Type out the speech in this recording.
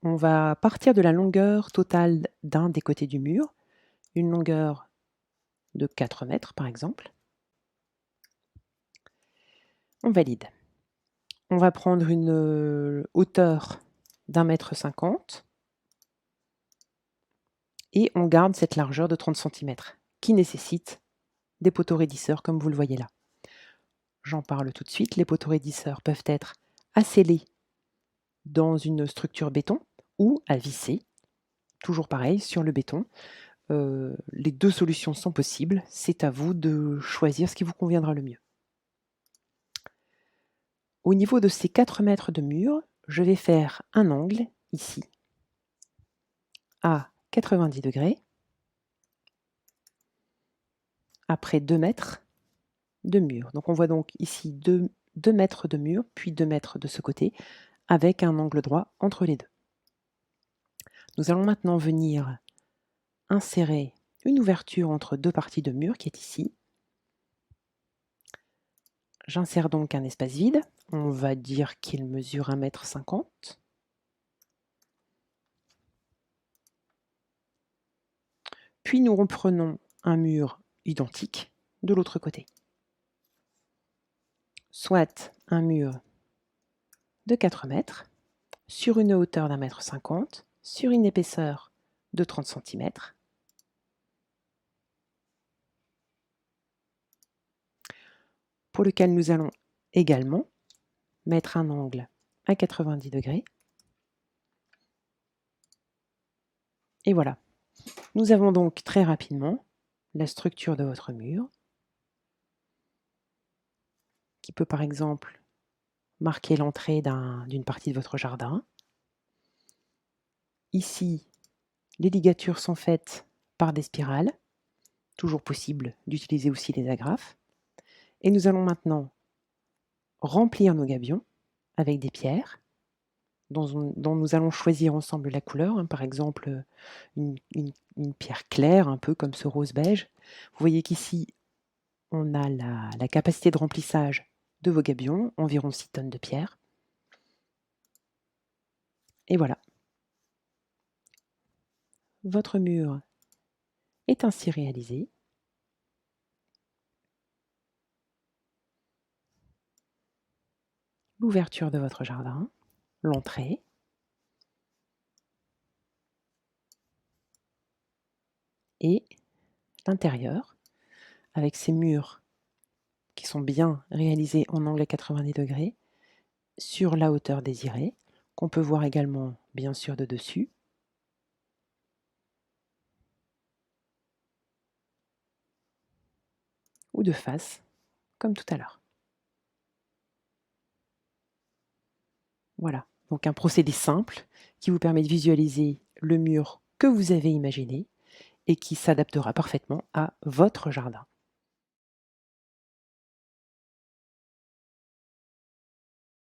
on va partir de la longueur totale d'un des côtés du mur, une longueur de 4 mètres par exemple. On valide. On va prendre une hauteur d'1,50 m et on garde cette largeur de 30 centimètres qui nécessite des poteaux raidisseurs comme vous le voyez là. J'en parle tout de suite. Les poteaux raidisseurs peuvent être à sceller dans une structure béton ou à visser, toujours pareil, sur le béton. Les 2 solutions sont possibles. C'est à vous de choisir ce qui vous conviendra le mieux. Au niveau de ces 4 mètres de mur, je vais faire un angle ici à 90 degrés après 2 mètres de mur. Donc on voit donc ici 2 mètres de mur, puis 2 mètres de ce côté, avec un angle droit entre les deux. Nous allons maintenant venir insérer une ouverture entre 2 parties de mur qui est ici. J'insère donc un espace vide. On va dire qu'il mesure 1,50 m. Puis nous reprenons un mur identique de l'autre côté. Soit un mur de 4 mètres, sur une hauteur d'1,50 m, sur une épaisseur de 30 centimètres. Pour lequel nous allons également mettre un angle à 90 degrés. Et voilà. Nous avons donc très rapidement la structure de votre mur, qui peut par exemple marquer l'entrée d'une partie de votre jardin. Ici, les ligatures sont faites par des spirales, toujours possible d'utiliser aussi des agrafes. Et nous allons maintenant remplir nos gabions avec des pierres dont nous allons choisir ensemble la couleur, par exemple une pierre claire, un peu comme ce rose beige. Vous voyez qu'ici, on a la capacité de remplissage de vos gabions, environ 6 tonnes de pierre. Et voilà. Votre mur est ainsi réalisé. L'ouverture de votre jardin, l'entrée, et l'intérieur, avec ces murs qui sont bien réalisés en angle à 90 degrés, sur la hauteur désirée, qu'on peut voir également bien sûr de dessus. Ou de face, comme tout à l'heure. Voilà, donc un procédé simple qui vous permet de visualiser le mur que vous avez imaginé et qui s'adaptera parfaitement à votre jardin.